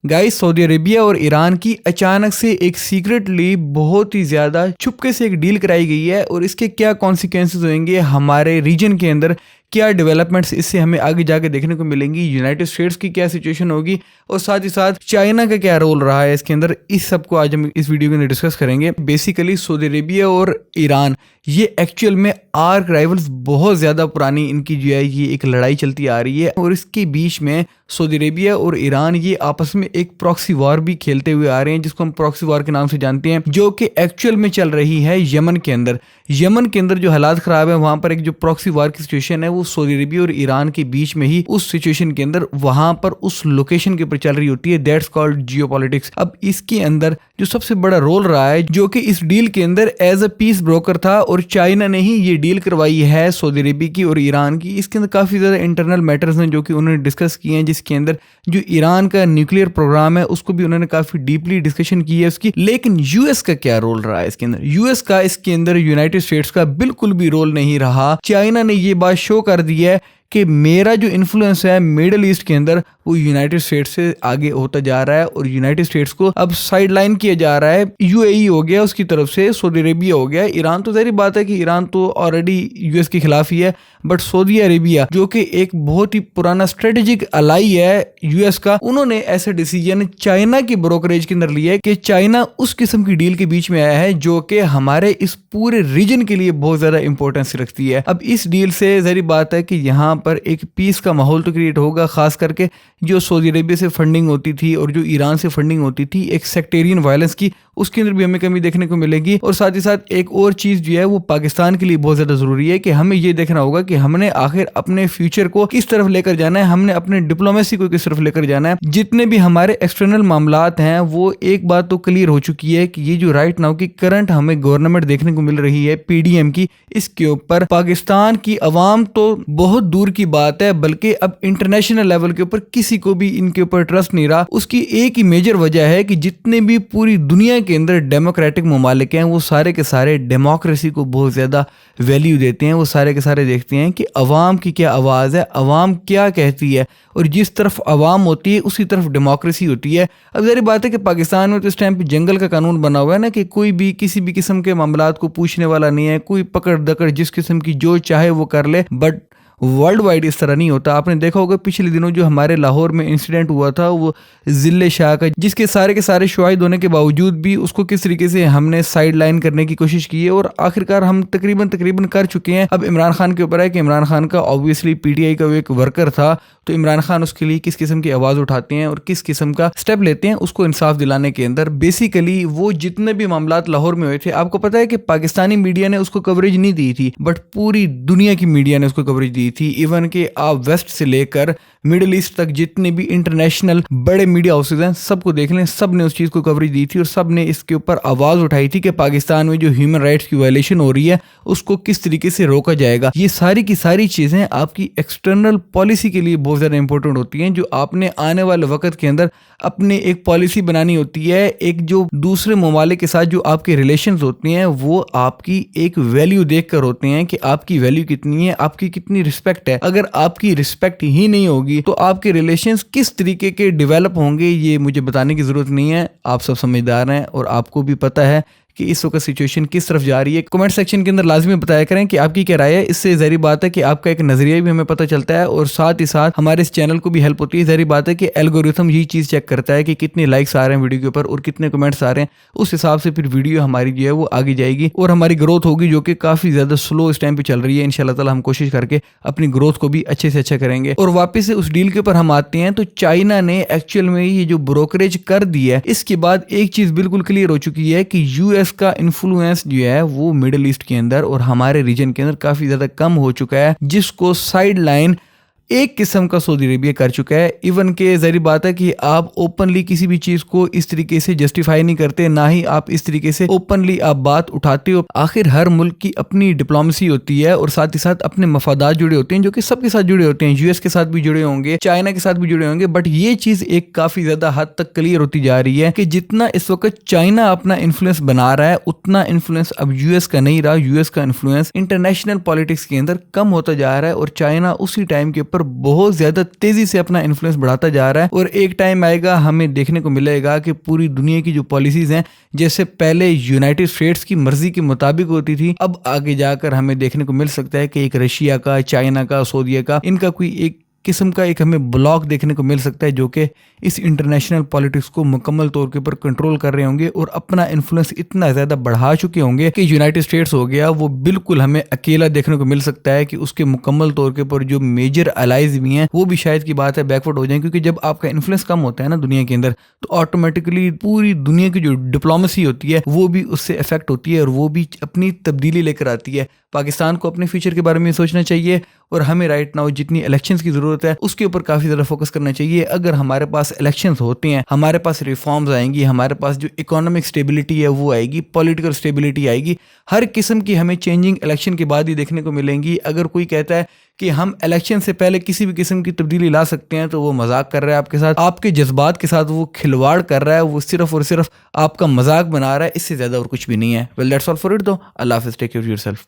Guys, Saudi Arabia और Iran की अचानक से एक सीक्रेटली बहुत ही ज़्यादा चुपके से एक डील कराई गई है और इसके क्या कॉन्सिक्वेंसेस होंगे हमारे रीजन के अंदर, क्या डेवलपमेंट्स इससे हमें आगे जाके देखने को मिलेंगी, यूनाइटेड स्टेट्स की क्या सिचुएशन होगी और साथ ही साथ चाइना का क्या रोल रहा है इसके अंदर। इस सब को आज हम इस वीडियो के अंदर डिस्कस करेंगे। बेसिकली सऊदी अरेबिया और ईरान ये एक्चुअल में आर्क राइवल्स बहुत ज़्यादा पुरानी इनकी जो है ये एक लड़ाई चलती आ रही है और इसके बीच में सऊदी अरेबिया और ईरान ये आपस में एक प्रॉक्सी वॉर भी खेलते हुए आ रहे हैं, जिसको हम प्रॉक्सी वॉर के नाम से जानते हैं, जो कि एक्चुअल में चल रही है यमन के अंदर। यमन के अंदर जो हालात खराब है वहां पर एक जो प्रॉक्सी वॉर की सिचुएशन है वो सऊदी अरेबिया और ईरान के बीच में ही उस सिचुएशन के अंदर वहां पर उस लोकेशन के ऊपर चल रही होती है। That's called geopolitics. अब इसके अंदर जो सबसे बड़ा रोल रहा है, जो कि इस डील के अंदर एज अ पीस ब्रोकर था और चाइना ने ही ये डील करवाई है सऊदी अरेबिया की और ईरान की। इसके अंदर काफी ज्यादा इंटरनल मैटर्स हैं जो कि उन्होंने डिस्कस किए हैं, जिसके अंदर जो ईरान का न्यूक्लियर प्रोग्राम है उसको भी उन्होंने काफी डीपली डिस्कशन की है उसकी। लेकिन यूएस का क्या रोल रहा है इसके अंदर? यूएस का इसके अंदर यूनाइटेड स्टेट्स का बिल्कुल भी रोल नहीं रहा। चाइना ने ये बात शो कर दी है कि मेरा जो इन्फ्लुएंस है मिडिल ईस्ट के अंदर वो यूनाइटेड स्टेट्स से आगे होता जा रहा है और यूनाइटेड स्टेट्स को अब साइडलाइन किया जा रहा है। यूएई हो गया उसकी तरफ से, सऊदी अरेबिया हो गया, ईरान तो जाहिर बात है कि ईरान तो ऑलरेडी यूएस के खिलाफ ही है, बट सऊदी अरेबिया जो कि एक बहुत ही पुराना स्ट्रेटेजिक अलाई है यूएस का, उन्होंने ऐसे डिसीजन चाइना की ब्रोकरेज के अंदर लिया है कि चाइना उस किस्म की डील के बीच में आया है जो कि हमारे इस पूरे रीजन के लिए बहुत ज्यादा इंपॉर्टेंस रखती है। अब इस डील से जाहिर बात है कि यहाँ पर एक पीस का माहौल तो क्रिएट होगा, खास करके जो सऊदी अरेबिया से फंडिंग होती थी और जो ईरान से फंडिंग होती थी एक सेक्टेरियन वायलेंस की, उसके अंदर भी हमें कमी देखने को मिलेगी। और साथ ही साथ एक और चीज जो है वो पाकिस्तान के लिए बहुत ज्यादा जरूरी है कि हमें ये देखना होगा कि हमने आखिर अपने फ्यूचर को किस तरफ लेकर जाना है, हमने अपने डिप्लोमेसी को किस तरफ लेकर जाना है। जितने भी हमारे एक्सटर्नल मामलात हैं वो एक बात तो क्लियर हो चुकी है कि ये जो राइट नाउ की करंट हमें गवर्नमेंट देखने को मिल रही है पीडीएम की, इसके ऊपर पाकिस्तान की अवाम तो बहुत दूर की बात है, बल्कि अब इंटरनेशनल लेवल के ऊपर किसी को भी इनके ऊपर ट्रस्ट नहीं रहा। उसकी एक ही मेजर वजह है कि जितने भी पूरी दुनिया के अंदर डेमोक्रेटिक ममालिक हैं वो सारे के सारे डेमोक्रेसी को बहुत ज्यादा वैल्यू देते हैं। वो सारे के सारे देखते हैं कि अवाम की क्या आवाज़ है, अवाम क्या कहती है, और जिस तरफ अवाम होती है उसी तरफ डेमोक्रेसी होती है। अब ज़ाहिर बात है कि पाकिस्तान में तो इस टाइम पे जंगल का कानून बना हुआ है ना, कि कोई भी किसी भी किस्म के मामलात को पूछने वाला नहीं है, कोई पकड़ दकड़ जिस किस्म की जो चाहे वो कर ले। बट वर्ल्ड वाइड इस तरह नहीं होता। आपने देखा होगा पिछले दिनों जो हमारे लाहौर में इंसिडेंट हुआ था वो जिले शाह का, जिसके सारे के सारे शवाहिद होने के बावजूद भी उसको किस तरीके से हमने साइड लाइन करने की कोशिश की है और आखिरकार हम तकरीबन कर चुके हैं। अब इमरान खान के ऊपर है कि इमरान खान का ऑब्वियसली पीटीआई का वो एक वर्कर था, तो इमरान खान उसके लिए किस किस्म की आवाज़ उठाते हैं और किस किस्म का स्टेप लेते हैं उसको इंसाफ दिलाने के अंदर। बेसिकली वो जितने भी मामलात लाहौर में हुए थे, आपको पता है कि पाकिस्तानी मीडिया ने उसको कवरेज नहीं दी थी, बट पूरी दुनिया की मीडिया ने उसको कवरेज दी थी। इवन के आप वेस्ट से लेकर मिडिल ईस्ट तक जितने भी इंटरनेशनल बड़े मीडिया हाउसेज हैं सबको देख लें, सब ने उस चीज़ को कवरेज दी थी और सब ने इसके ऊपर आवाज़ उठाई थी कि पाकिस्तान में जो ह्यूमन राइट्स की वायलेशन हो रही है उसको किस तरीके से रोका जाएगा। ये सारी की सारी चीज़ें आपकी एक्सटर्नल पॉलिसी के लिए बहुत ज़्यादा इंपॉर्टेंट होती हैं, जो आपने आने वाले वक्त के अंदर अपने एक पॉलिसी बनानी होती है। एक जो दूसरे ममालिक के साथ जो आपके रिलेशंस होते हैं वो आपकी एक वैल्यू देख कर होते हैं कि आपकी वैल्यू कितनी है, आपकी कितनी रिस्पेक्ट है। अगर आपकी रिस्पेक्ट ही नहीं होगी तो आपके रिलेशंस किस तरीके के डेवलप होंगे ये मुझे बताने की जरूरत नहीं है। आप सब समझदार हैं और आपको भी पता है कि इस वक्त सिचुएशन किस तरफ जा रही है। कमेंट सेक्शन के अंदर लाजमी बताया करें कि आपकी क्या राय है। इससे ज़ाहिर बात है कि आपका एक नजरिया भी हमें पता चलता है और साथ ही साथ हमारे इस चैनल को भी हेल्प होती है। ज़ाहिर बात है कि एल्गोरिथम यही चीज़ चेक करता है कि कितने लाइक्स आ रहे हैं वीडियो के ऊपर और कितने कमेंट्स आ रहे हैं, उस हिसाब से फिर वीडियो हमारी जो है वो आगे जाएगी और हमारी ग्रोथ होगी, जो कि काफ़ी ज़्यादा स्लो इस टाइम पे चल रही है। इंशाल्लाह ताला हम कोशिश करके अपनी ग्रोथ को भी अच्छे से अच्छा करेंगे। और वापस से उस डील के ऊपर हम आते हैं, तो चाइना ने एक्चुअल में ये जो ब्रोकरेज कर दी है, इसके बाद एक चीज़ बिल्कुल क्लियर हो चुकी है कि यूएस का इन्फ्लुएंस जो है वो मिडिल ईस्ट के अंदर और हमारे रीजन के अंदर काफी ज्यादा कम हो चुका है, जिसको साइड लाइन एक किस्म का सऊदी अरेबिया कर चुका है। इवन के ज़ाहिर बात है कि आप ओपनली किसी भी चीज़ को इस तरीके से जस्टिफाई नहीं करते, ना ही आप इस तरीके से ओपनली आप बात उठाते हो। आखिर हर मुल्क की अपनी डिप्लोमेसी होती है और साथ ही साथ अपने मफादात जुड़े होते हैं, जो कि सबके साथ जुड़े होते हैं। यूएस के साथ भी जुड़े होंगे, चाइना के साथ भी जुड़े होंगे, बट ये चीज़ एक काफ़ी ज़्यादा हद तक क्लियर होती जा रही है कि जितना इस वक्त चाइना अपना इन्फ्लुएंस बना रहा है उतना इन्फ्लुएंस अब यूएस का नहीं रहा। यूएस का इन्फ्लुएंस इंटरनेशनल पॉलिटिक्स के अंदर कम होता जा रहा है और चाइना उसी टाइम के ऊपर पर बहुत ज़्यादा तेज़ी से अपना इन्फ्लुएंस बढ़ाता जा रहा है। और एक टाइम आएगा हमें देखने को मिलेगा कि पूरी दुनिया की जो पॉलिसीज़ हैं, जैसे पहले यूनाइटेड स्टेट्स की मर्जी के मुताबिक होती थी, अब आगे जाकर हमें देखने को मिल सकता है कि एक रशिया का, चाइना का, सऊदीया का, इनका कोई एक किस्म का एक हमें ब्लॉक देखने को मिल सकता है जो कि इस इंटरनेशनल पॉलिटिक्स को मुकम्मल तौर के ऊपर कंट्रोल कर रहे होंगे और अपना इन्फ्लुएंस इतना ज़्यादा बढ़ा चुके होंगे कि यूनाइटेड स्टेट्स हो गया वो बिल्कुल हमें अकेला देखने को मिल सकता है कि उसके मुकम्मल तौर के ऊपर जो मेजर अलाइज भी हैं वो भी शायद की बात है बैकवर्ड हो जाए। क्योंकि जब आपका इन्फ्लुएंस कम होता है ना दुनिया के अंदर, तो ऑटोमेटिकली पूरी दुनिया की जो डिप्लोमेसी होती है वो भी उससे इफेक्ट होती है और वो भी अपनी तब्दीली लेकर आती है। पाकिस्तान को अपने फ्यूचर के बारे में सोचना चाहिए और हमें राइट नाउ जितनी इलेक्शंस की ज़रूरत है उसके ऊपर काफ़ी ज़्यादा फोकस करना चाहिए। अगर हमारे पास इलेक्शंस होते हैं, हमारे पास रिफॉर्म्स आएंगी, हमारे पास जो इकोनॉमिक स्टेबिलिटी है वो आएगी, पॉलिटिकल स्टेबिलिटी आएगी, हर किस्म की हमें चेंजिंग इलेक्शन के बाद ही देखने को मिलेंगी। अगर कोई कहता है कि हम इलेक्शन से पहले किसी भी किस्म की तब्दीली ला सकते हैं तो वो मजाक कर रहा है आपके साथ, आपके जज्बात के साथ वो खिलवाड़ कर रहा है, वो सिर्फ और सिर्फ आपका मजाक बना रहा है, इससे ज़्यादा और कुछ भी नहीं है। Well that's all for it दो। अल्लाह हाफिज़, टेक केयर ऑफ योरसेल्फ।